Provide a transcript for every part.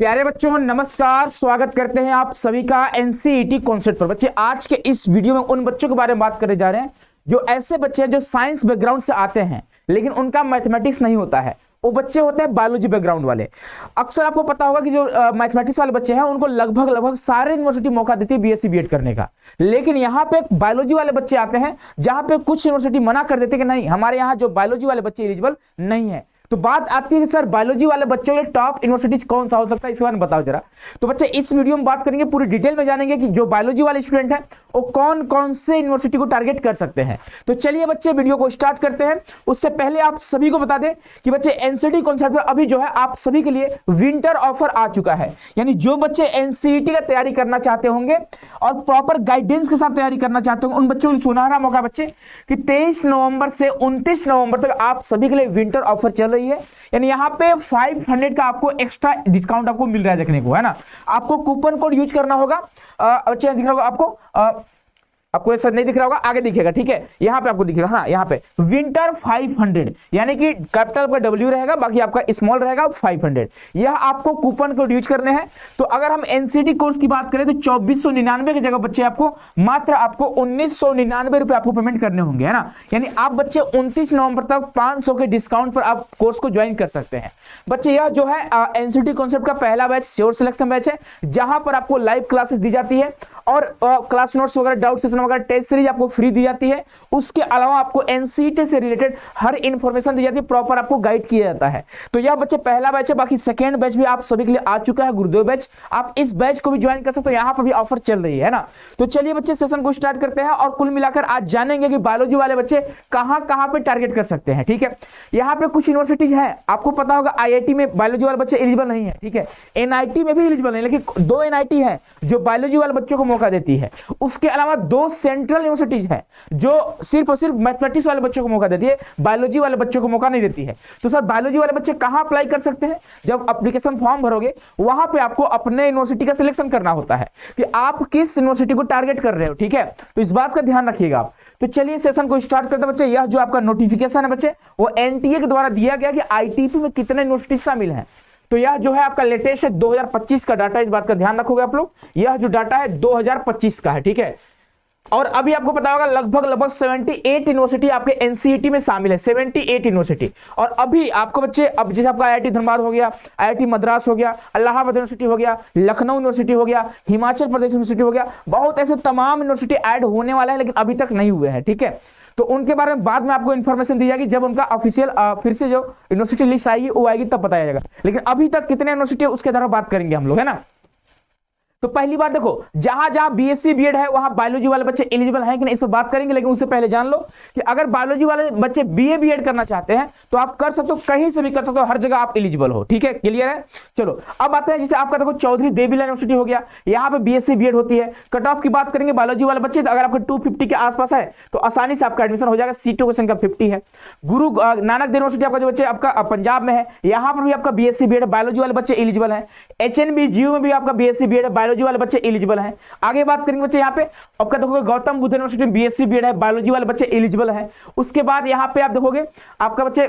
प्यारे बच्चों नमस्कार, स्वागत करते हैं आप सभी का एनसीईटी कॉन्सेप्ट पर। बच्चे आज के इस वीडियो में उन बच्चों के बारे में बात करने जा रहे हैं जो ऐसे बच्चे हैं जो साइंस बैकग्राउंड से आते हैं लेकिन उनका मैथमेटिक्स नहीं होता है। वो बच्चे होते हैं बायोलॉजी बैकग्राउंड वाले। अक्सर आपको पता होगा कि जो मैथमेटिक्स वाले बच्चे हैं उनको लगभग सारे यूनिवर्सिटी मौका देती है बीएससी बीएड करने का, लेकिन यहाँ पे बायोलॉजी वाले बच्चे आते हैं जहां पे कुछ यूनिवर्सिटी मना कर देते हैं कि नहीं, हमारे यहाँ जो बायोलॉजी वाले बच्चे एलिजिबल नहीं है। तो बात आती है कि सर बायोलॉजी वाले बच्चों के लिए टॉप यूनिवर्सिटीज कौन सा हो सकता है, इसके बारे में बताओ जरा। तो बच्चे इस वीडियो में बात करेंगे, पूरी डिटेल में जानेंगे कि जो बायोलॉजी वाले स्टूडेंट हैं वो कौन कौन से यूनिवर्सिटी को टारगेट कर सकते हैं। तो चलिए बच्चे वीडियो को स्टार्ट करते हैं। उससे पहले आप सभी को बता दें कि बच्चे एनसीईटी कॉन्सेप्ट पर अभी जो है आप सभी के लिए विंटर ऑफर आ चुका है। यानी जो बच्चे एनसीईटी का तैयारी करना चाहते होंगे और प्रॉपर गाइडेंस के साथ तैयारी करना चाहते होंगे उन बच्चों के लिए सुनहरा मौका बच्चे कि 23 नवंबर से 29 नवंबर तक आप सभी के लिए विंटर ऑफर चल रही है। यानी यहाँ पे 500 का आपको एक्स्ट्रा डिस्काउंट आपको मिल रहा है देखने को, है ना। आपको कूपन कोड यूज करना होगा। अच्छा दिख रहा होगा आपको ऐसा नहीं दिख रहा होगा, आगे दिखेगा, ठीक है। यहाँ पे आपको दिखेगा, हाँ यहाँ पे विंटर 500 यानी कि कैपिटल का W रहेगा, बाकी आपका स्मॉल रहेगा 500। यह आपको कूपन कोड यूज करने हैं। तो अगर हम एनसीईटी कोर्स की बात करें तो 2499 की जगह बच्चे आपको मात्र 1999 रुपए आपको पेमेंट करने होंगे, है ना। यानी आप बच्चे 29 नवंबर तक 500 के डिस्काउंट पर आप कोर्स को ज्वाइन कर सकते हैं। बच्चे यह जो है एनसीईटी कॉन्सेप्ट का पहला बैच श्योर सिलेक्शन बैच है, जहां पर आपको लाइव क्लासेस दी जाती है और क्लास नोट्स वगैरह, डाउट सेशन वगैरह, टेस्ट सीरीज आपको फ्री दी जाती है। उसके अलावा आपको एनसीईटी से रिलेटेड हर इंफॉर्मेशन दी जाती है, प्रॉपर आपको गाइड किया जाता है। तो यह बच्चे पहला बैच है। बाकी सेकंड बैच भी आप सभी के लिए आ चुका है, गुरुदेव बैच। आप इस बैच को भी ज्वाइन कर सकते हो, यहाँ पर भी ऑफर चल रही है ना। तो चलिए बच्चे सेशन को स्टार्ट करते हैं और कुल मिलाकर आज जानेंगे कि बायोलॉजी वाले बच्चे कहां कहां पे टारगेट कर सकते हैं, ठीक है। यहाँ पे कुछ यूनिवर्सिटीज है, आपको पता होगा आईआईटी में बायोलॉजी वाले बच्चे एलिजिबल नहीं है, ठीक है। एनआईटी में भी एलिजिबल नहीं, लेकिन 2 एनआईटी है जो बायोलॉजी वाले बच्चों को मौका देती है। उसके अलावा 2 सेंट्रल यूनिवर्सिटीज है जो सिर्फ और सिर्फ मैथमेटिक्स वाले बच्चों को मौका देती है, बायोलॉजी वाले बच्चों को मौका नहीं देती है। तो सर बायोलॉजी वाले बच्चे कहां अप्लाई कर सकते हैं? जब एप्लीकेशन फॉर्म भरोगे वहां पे आपको अपने यूनिवर्सिटी का सिलेक्शन करना होता है कि आप किस यूनिवर्सिटी को टारगेट कर रहे हो, ठीक है। तो इस बात का ध्यान रखिएगा आप। तो चलिए सेशन को स्टार्ट करते हैं बच्चे। यह जो आपका नोटिफिकेशन है बच्चे वो एनटीए के द्वारा दिया गया कि आईटीपी में कितने यूनिवर्सिटी शामिल हैं। तो यह जो है आपका लेटेस्ट है 2025 का डाटा, इस बात का ध्यान रखोगे आप लोग। यह जो डाटा है 2025 का है, ठीक है। और अभी आपको पता होगा लगभग 78 यूनिवर्सिटी आपके एनसीईटी में शामिल है, 78 यूनिवर्सिटी। और अभी आपको बच्चे, अब जैसे आपका आईआईटी धनबाद हो गया, आईआईटी मद्रास हो गया, इलाहाबाद यूनिवर्सिटी हो गया, लखनऊ यूनिवर्सिटी हो गया, हिमाचल प्रदेश यूनिवर्सिटी हो गया, बहुत ऐसे तमाम यूनिवर्सिटी ऐड होने वाला है लेकिन अभी तक नहीं हुए हैं, ठीक है। तो उनके बारे में बाद में आपको इन्फॉर्मेशन दी जाएगी, जब उनका ऑफिशियल फिर से जो यूनिवर्सिटी लिस्ट आएगी वो आएगी तब बताया जाएगा। लेकिन अभी तक कितने यूनिवर्सिटी है उसके द्वारा बात करेंगे हम लोग, है ना। तो पहली बात देखो, जहां जहां बीएससी बीएड है वहां बायोलॉजी वाले बच्चे एलिजिबल हैं कि नहीं, इस पर बात करेंगे। लेकिन उससे पहले जान लो कि अगर बायोलॉजी वाले बच्चे बीए बीएड करना चाहते हैं तो आप कर सकते हो, कहीं से भी कर सकते हो, हर जगह आप एलिजिबल हो, ठीक है। क्लियर है। चलो अब आते हैं, जैसे आपका देखो चौधरी देवीलाल यूनिवर्सिटी हो गया, यहाँ पे बीएससी बीएड होती है। कट ऑफ की बात करेंगे बायोलॉजी वाले बच्चे, अगर आपका 250 के आसपास है तो आसानी से आपका एडमिशन हो जाएगा, सीटों की संख्या 50 है। गुरु नानक देव यूनिवर्सिटी आपका जो बच्चे आपका पंजाब में है, यहाँ पर भी आपका बीएससी बीएड है, बायोलॉजी वाले बच्चे एलिजिबल है। एचएनबीजीयू में भी आपका बीएससी बीएड है, बायोलॉजी वाले बच्चे एलिजिबल है। आगे बात करेंगे बच्चे, यहाँ पे आपका देखोगे गौतम बुद्ध यूनिवर्सिटी में बीएससी बीएड है, बायोलॉजी वाले बच्चे एलिजिबल है। उसके बाद यहाँ पे आप देखोगे आपका बच्चे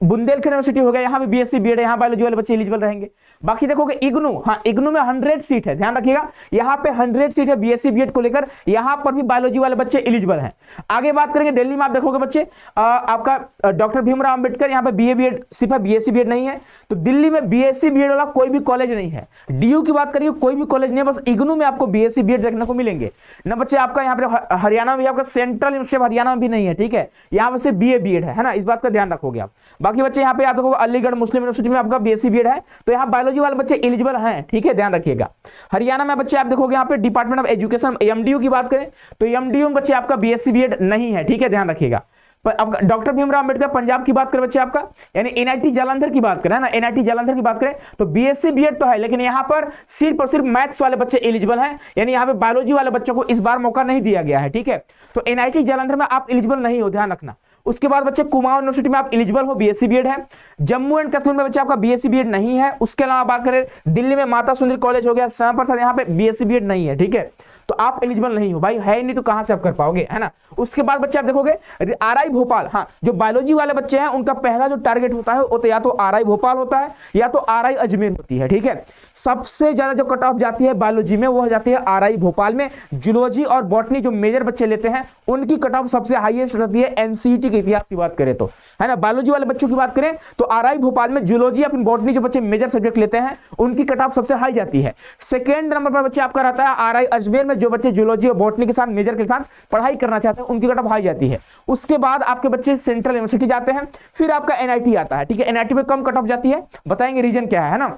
बुंदेलखंड यूनिवर्सिटी हो गया, यहाँ पे बीएससी बीएड है, यहाँ बायोलॉजी वाले बच्चे एलिजिबल रहेंगे। बाकी देखोगे इग्नू, हाँ इग्नू में 100 सीट है, ध्यान रखिएगा, यहाँ पे 100 सीट है बीएससी बीएड को लेकर, यहाँ पर भी बायोलॉजी वाले बच्चे एलिजिबल हैं। आगे बात करेंगे दिल्ली में, आप देखोगे बच्चे आपका डॉक्टर भीमराव अंबेडकर, यहाँ पे बीए बीएड सिर्फ है, बीएससी बीएड नहीं है। तो दिल्ली में बीएससी बीएड वाला कोई भी कॉलेज नहीं है। डीयू की बात करिए कोई भी कॉलेज नहीं है, बस इग्नू में आपको बीएससी बीएड देखने को मिलेंगे ना बच्चे। आपका यहाँ पे हरियाणा में आपका सेंट्रल यूनिवर्सिटी हरियाणा में भी नहीं है, ठीक है। यहाँ पे सिर्फ बीए बीएड है ना, इस बात का ध्यान रखोगे आप। बाकी बच्चे यहाँ पे आप देखोगे अलीगढ़ मुस्लिम यूनिवर्सिटी में आपका बीएससी बीएड है, तो यहाँ बायोलॉजी वाले बच्चे एलिजिबल हैं, ठीक है, ध्यान रखिएगा। हरियाणा में बच्चे आप देखोगे यहाँ पे डिपार्टमेंट ऑफ एजुकेशन एमडीयू की बात करें तो एमडीयू में बच्चे आपका बीएससी बीएड नहीं है, ठीक है, ध्यान रखिएगा। अब डॉक्टर भीमराव अंबेडकर पंजाब की बात करें बच्चे आपका, यानी एनआईटी जालंधर की बात करें ना, एनआईटी जालंधर की बात करें तो बीएससी बीएड तो है, लेकिन यहाँ पर सिर्फ और सिर्फ मैथ्स वाले बच्चे एलिजिबल हैं। यानी यहाँ पे बायोलॉजी वाले बच्चों को इस बार मौका नहीं दिया गया है, ठीक है। तो एनआईटी जालंधर में आप एलिजिबल नहीं हो, ध्यान रखना। उसके बाद बच्चे कुमाऊं यूनिवर्सिटी में आप एलिजिबल हो, बीएससी बीएड है। जम्मू एंड कश्मीर में बच्चे आपका बीएससी बीएड नहीं है। उसके अलावा बात करें दिल्ली में माता सुंदरी कॉलेज हो गया, श्यामा प्रसाद, यहाँ पे बीएससी बीएड नहीं है, ठीक है, तो आप एलिजिबल नहीं हो भाई, है नहीं तो कहां से आप कर पाओगे, है ना। उसके बाद बच्चे आप देखोगे आरआई भोपाल, हाँ जो बायोलॉजी वाले बच्चे हैं उनका पहला जो टारगेट होता है वो तो या तो आरआई भोपाल होता है या तो आरआई अजमेर होती है, ठीक है। सबसे ज्यादा जो कट ऑफ जाती है बायोलॉजी में वो हो जाती है आरआई भोपाल में। जूलॉजी और बॉटनी जो मेजर बच्चे लेते हैं उनकी कट ऑफ सबसे हाईएस्ट रहती है एनसीईटी के इतिहास की बात करें तो, है ना। बायोलॉजी वाले बच्चों की बात करें तो आरआई भोपाल में जूलॉजी या फिर बॉटनी जो बच्चे मेजर सब्जेक्ट लेते हैं उनकी कट ऑफ सबसे हाई जाती है। सेकेंड नंबर पर बच्चे आपका रहता है आरआई अजमेर में, जो बच्चे जूलॉजी और बॉटनी के साथ मेजर के साथ पढ़ाई करना चाहते हैं उनकी कट ऑफ हाई जाती है। उसके बाद आपके बच्चे सेंट्रल यूनिवर्सिटी जाते हैं, फिर आपका एनआईटी आता है, ठीक है। एनआईटी में कम कट ऑफ जाती है, बताएंगे रीजन क्या है ना।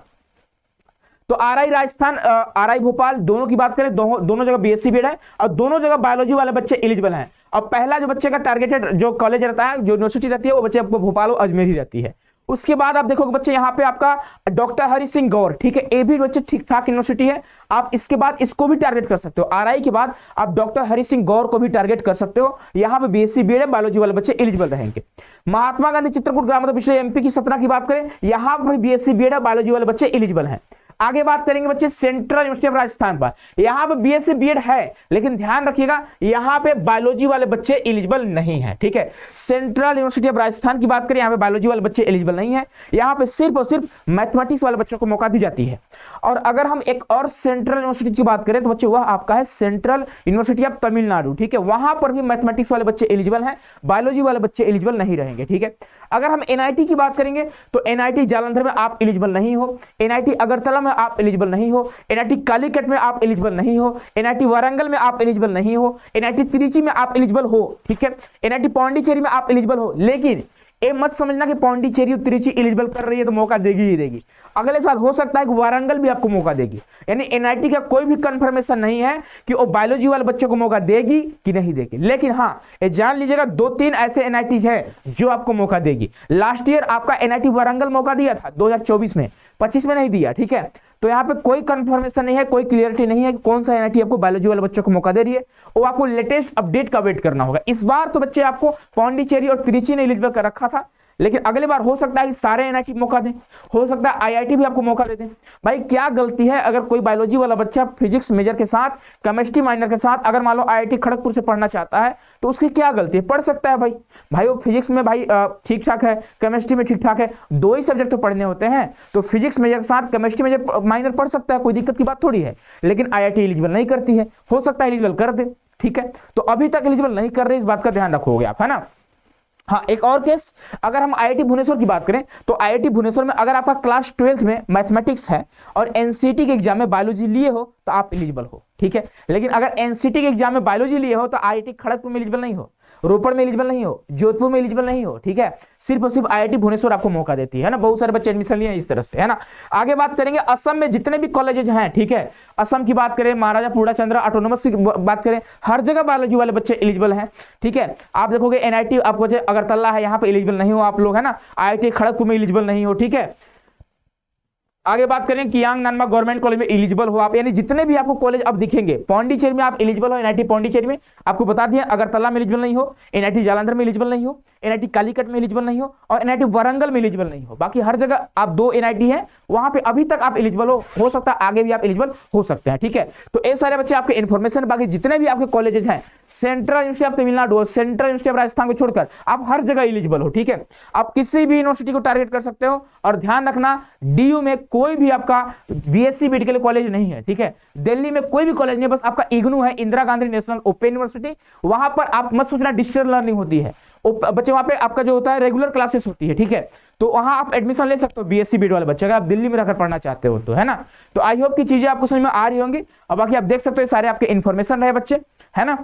तो आरआई राजस्थान, आरआई भोपाल दोनों की बात करें, दोनों जगह बीएससी बीएड है और दोनों जगह बायोलॉजी वाले बच्चे एलिजिबल हैं। अब पहला जो बच्चे का टारगेटेड जो कॉलेज रहता है, जो यूनिवर्सिटी रहती है, वो बच्चे आपको भोपाल और अजमेर ही रहती है। उसके बाद आप देखोगे बच्चे यहाँ पे आपका डॉक्टर हरि सिंह गौर, ठीक है, ये भी बच्चे ठीक ठाक यूनिवर्सिटी है, आप इसके बाद इसको भी टारगेट कर सकते हो। आरआई के बाद आप डॉक्टर हरि सिंह गौर को भी टारगेट कर सकते हो, यहाँ पे बीएससी बीएड है, बायोलॉजी वाले बच्चे एलिजिबल रहेंगे। महात्मा गांधी चित्रकूट ग्रामीण विश्व एमपी की सतना की बात करें, यहाँ पर बीएससी बीएड है, बायोलॉजी वाले बच्चे एलिजिबल हैं। आगे बात करेंगे बच्चे सेंट्रल यूनिवर्सिटी ऑफ राजस्थान पर, यहाँ पे बीएससी बीएड है लेकिन ध्यान रखिएगा यहाँ पे बायोलॉजी वाले बच्चे एलिजिबल नहीं है, ठीक है। सेंट्रल यूनिवर्सिटी ऑफ राजस्थान की बात करें, यहाँ पे बायोलॉजी वाले बच्चे एलिजिबल नहीं है, यहाँ पे सिर्फ और सिर्फ मैथमेटिक्स वाले बच्चों को मौका दी जाती है। और अगर हम एक और सेंट्रल यूनिवर्सिटी की बात करें तो बच्चे वह आपका है सेंट्रल यूनिवर्सिटी ऑफ तमिलनाडु, ठीक है, वहां पर भी मैथमेटिक्स वाले बच्चे एलिजिबल हैं, बायोलॉजी वाले बच्चे एलिजिबल नहीं रहेंगे, ठीक है। अगर हम एनआईटी की बात करेंगे तो एनआईटी जालंधर में आप एलिजिबल नहीं हो, एनआईटी अगरतला में आप एलिजिबल नहीं हो, एनआईटी कालीकट में आप एलिजिबल नहीं हो, एनआईटी वारंगल में आप एलिजिबल नहीं हो, एनआईटी त्रिची में आप एलिजिबल हो, ठीक है, एनआईटी पौंडीचेरी में आप एलिजिबल हो। लेकिन ये मत समझना कि पौंडीचेरी और त्रिची एलिजिबल कर रही है तो मौका देगी ही देगी, अगले साल हो सकता है कि वारंगल भी आपको मौका देगी। यानी एनआईटी का कोई भी कंफर्मेशन नहीं है कि वो बायोलॉजी वाले बच्चों को मौका देगी कि नहीं देगी, लेकिन हाँ ये जान लीजिएगा 2-3 ऐसे एनआईटीज हैं जो आपको मौका देगी। लास्ट ईयर आपका एनआईटी वारंगल मौका दिया था 2024 में, 25 में नहीं दिया, ठीक है। तो यहाँ पे कोई कंफर्मेशन नहीं है, कोई क्लियरिटी नहीं है कि कौन सा एनआईटी आपको बायोलॉजी वाले बच्चों को मौका दे रही है, वो आपको लेटेस्ट अपडेट का वेट करना होगा। इस बार तो बच्चे आपको पौंडीचेरी और त्रिची ने एलिजिबल कर रखा था, लेकिन अगले बार हो सकता है कि सारे एनआईटी मौका दें, हो सकता है आईआईटी भी आपको मौका दे दें। भाई क्या गलती है अगर कोई बायोलॉजी वाला बच्चा फिजिक्स मेजर के साथ, केमिस्ट्री माइनर के साथ अगर मान लो आईआईटी खड़गपुर से पढ़ना चाहता है तो उसकी क्या गलती है, पढ़ सकता है भाई वो फिजिक्स में भाई ठीक ठाक है, केमिस्ट्री में ठीक ठाक है, 2 ही सब्जेक्ट तो पढ़ने होते हैं, तो फिजिक्स मेजर के साथ केमिस्ट्री मेजर माइनर पढ़ सकता है, कोई दिक्कत की बात थोड़ी है। लेकिन आईआईटी एलिजिबल नहीं करती है, हो सकता है एलिजिबल कर दे, ठीक है। तो अभी तक एलिजिबल नहीं कर रहे, इस बात का ध्यान रखोगे आप, है ना। हाँ एक और केस, अगर हम आईआईटी भुवनेश्वर की बात करें तो आईआईटी भुवनेश्वर में अगर आपका क्लास 12th में मैथमेटिक्स है और एनसीईटी के एग्जाम में बायोलॉजी लिए हो तो आप एलिजिबल हो, ठीक है। लेकिन अगर एनसीईटी के एग्जाम में बायोलॉजी लिए हो तो आईआईटी खड़गपुर में एलिजिबल नहीं हो, रोपड़ में एलिजिबल नहीं हो, जोधपुर में एलिजिबल नहीं हो, ठीक है। सिर्फ और सिर्फ आईआईटी भुवनेश्वर आपको मौका देती है ना, बहुत सारे बच्चे एडमिशन लिए हैं इस तरह से, है ना। आगे बात करेंगे असम में जितने भी कॉलेजेज हैं, ठीक है, असम की बात करें, महाराजा पूर्णचंद्र ऑटोनोमस की बात करें, हर जगह बायोलॉजी वाले बच्चे एलिजिबल हैं, ठीक है। आप देखोगे एनआईटी आपको अगरतला है, यहाँ पे एलिजिबल नहीं हो आप लोग, है ना। आईआईटी खड़गपुर में एलिजिबल नहीं हो, ठीक है। आगे बात करें कियांग नानमा गवर्नमेंट कॉलेज में एलिजिबल हो आप, यानी जितने भी आपको कॉलेज अब दिखेंगे, पौंडीचेरी में आप एलिजिबल हो, एनआईटी पौंडीचेरी में आपको बता दिया, अगरतला में एलिजिबल नहीं हो, एनआईटी जालंधर में एलिजिबल नहीं हो, एनआईटी कालीकट में एलिजिबल नहीं हो और एनआईटी वारंगल में एलिजिबल नहीं हो। बाकी हर जगह आप 2 एनआईटी है, वहां पे अभी तक आप एलिजिबल हो सकता है आगे भी आप एलिजिबल हो सकते हैं, ठीक है। तो ये सारे बच्चे आपके इन्फॉर्मेशन, बाकी जितने भी आपके कॉलेजेस हैं, सेंट्रल यूनिवर्सिटी ऑफ तमिलनाडु और सेंट्रल यूनिवर्सिटी ऑफ राजस्थान को छोड़कर आप हर जगह एलिजिबल हो, ठीक है। आप किसी भी यूनिवर्सिटी को टारगेट कर सकते हो और ध्यान रखना डीयू में कोई भी आपका बीएससी बीएड के लिए कॉलेज नहीं है, ठीक है। दिल्ली में कोई भी कॉलेज नहीं, बस आपका इग्नू है, Indira Gandhi national open university, वहां पर आप मत सोचना डिजिटल लर्निंग होती है, बच्चे वहां पे आपका जो होता है रेगुलर क्लासेस होती है, ठीक है। तो वहां आप एडमिशन ले सकते हो बीएससी बीएड वाले बच्चे, अगर आप दिल्ली में रहकर पढ़ना चाहते हो तो, है ना। तो आई होप की चीजें आपको समझ में आ रही होंगी। और बाकी आप देख सकते हो सारे आपके इन्फॉर्मेशन रहे बच्चे, है ना।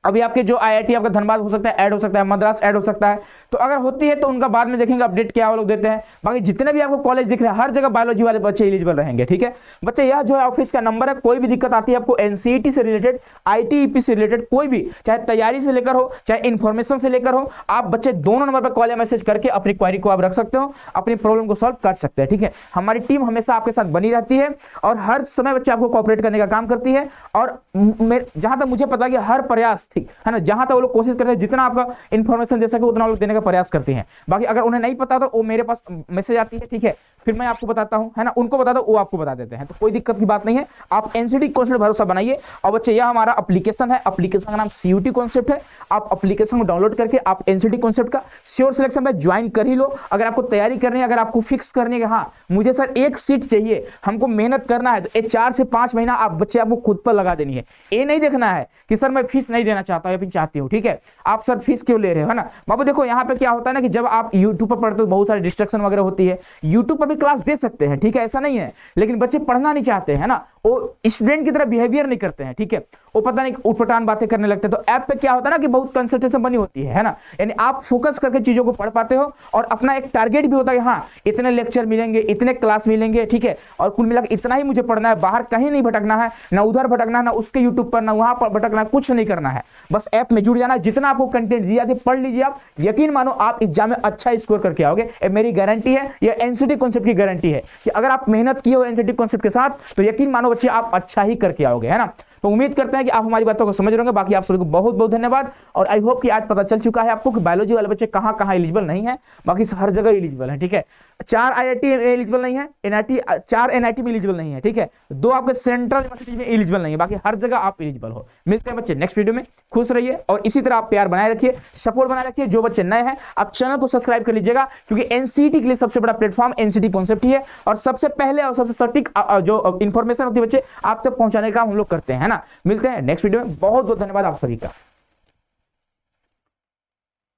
अभी आपके जो आईआईटी आपका धनबाद हो सकता है, ऐड हो सकता है, मद्रास ऐड हो सकता है, तो अगर होती है तो उनका बाद में देखेंगे अपडेट क्या वो लोग देते हैं। बाकी जितने भी आपको कॉलेज दिख रहे हैं हर जगह बायोलॉजी वाले बच्चे एलिजिबल रहेंगे, ठीक है। बच्चे यह जो है ऑफिस का नंबर है, कोई भी दिक्कत आती है आपको एनसीईटी से रिलेटेड, आईटीईपी से रिलेटेड, कोई भी चाहे तैयारी से लेकर हो चाहे इन्फॉर्मेशन से लेकर हो, आप बच्चे दोनों नंबर पर कॉल या मैसेज करके अपनी क्वारी को आप रख सकते हो, अपनी प्रॉब्लम को सॉल्व कर सकते हैं, ठीक है। हमारी टीम हमेशा आपके साथ बनी रहती है और हर समय बच्चे आपको कोऑपरेट करने का काम करती है। और जहां तक मुझे पता है कि हर प्रयास ठीक है ना। जहां तक वो लोग कोशिश करते हैं जितना आपका इन्फॉर्मेशन दे सके उतना वो लोग देने का प्रयास करते हैं। बाकी अगर उन्हें नहीं पता तो वो मेरे पास मैसेज आती है, ठीक है, फिर मैं आपको बताता हूं, है ना, उनको बताता हूं, वो आपको बता देते हैं, तो कोई दिक्कत की बात नहीं है। आप एनसीईटी कॉन्सेप्ट भरोसा बनाइए। और बच्चे यह हमारा एप्लीकेशन है, एप्लीकेशन का नाम सीयूटी कॉन्सेप्ट है। आप एप्लीकेशन को डाउनलोड करके आप एनसीईटी कॉन्सेप्ट का श्योर सिलेक्शन में ज्वाइन कर ही लो। अगर आपको तैयारी करनी है, अगर आपको फिक्स करनी है कि हाँ मुझे सर एक सीट चाहिए, हमको मेहनत करना है, तो ये 4 से 5 महीना आप बच्चे आपको खुद पर लगा देनी है। ये नहीं देखना है कि सर मैं फीस नहीं देना चाहता या फिर चाहती हूँ, ठीक है, आप सर फीस क्यों ले रहे हो, है ना। बाबू देखो यहाँ पे क्या होता है ना कि जब आप यूट्यूब पर पढ़ते हो बहुत सारी डिस्ट्रक्शन वगैरह होती है। यूट्यूब पर भी क्लास दे सकते हैं, ठीक है, ऐसा नहीं है, लेकिन बच्चे पढ़ना नहीं चाहते हैं ना, वो स्टूडेंट की तरह बिहेवियर नहीं करते हैं, ठीक है, वो पता नहीं उठपटांग बातें करने लगते हैं। तो ऐप पे क्या होता है ना कि बहुत कंसंट्रेशन बनी होती है ना, यानी आप फोकस करके चीजों को पढ़ पाते हो और अपना एक टारगेट भी होता है, हाँ इतने लेक्चर मिलेंगे, इतने क्लास मिलेंगे, ठीक है, और कुल मिलाकर इतना ही मुझे पढ़ना है, बाहर कहीं नहीं भटकना है, ना उधर भटकना है, ना उसके यूट्यूब पर, ना वहां पर भटकना है, कुछ नहीं करना है, बस ऐप में जुड़ जाना है। जितना आपको कंटेंट दिया थे पढ़ लीजिए आप, यकीन मानो आप एग्जाम में अच्छा स्कोर करके आओगे, मेरी गारंटी है, यह एनसीईटी कॉन्सेप्ट की गारंटी है कि अगर आप मेहनत किए हो एनसीईटी कॉन्सेप्ट के साथ तो यकीन मानो बच्चे आप अच्छा ही करके आओगे, है ना। तो उम्मीद करते हैं कि आप हमारी बातों को समझ रहे होंगे। बाकी आप सभी को बहुत बहुत धन्यवाद। और आई होप कि आज पता चल चुका है आपको कि बायोलॉजी वाले बच्चे कहां कहां एलिजिबल नहीं है, बाकी हर जगह एलिजिबल है, ठीक है। 4 आईआईटी एलिजिबल नहीं है, एनआईटी 4 एनआईटी में एलिजिबल नहीं है, ठीक है, 2 आपके सेंट्रल यूनिवर्सिटी में एलिजिबल नहीं है, बाकी हर जगह आप एलिजिबल हो। मिलते हैं बच्चे नेक्स्ट वीडियो में, खुश रहिए और इसी तरह आप प्यार बनाए रखिए, सपोर्ट बनाए रखिए। जो बच्चे नए हैं आप चैनल को सब्सक्राइब कर लीजिएगा, क्योंकि एनसीईटी के लिए सबसे बड़ा प्लेटफॉर्म एनसीईटी कॉन्सेप्ट ही है और सबसे पहले और सबसे सटीक जो इंफॉर्मेशन होती है बच्चे आप तक पहुंचाने का हम लोग करते हैं, है ना। मिलते हैं नेक्स्ट वीडियो में, बहुत बहुत धन्यवाद आप सभी का।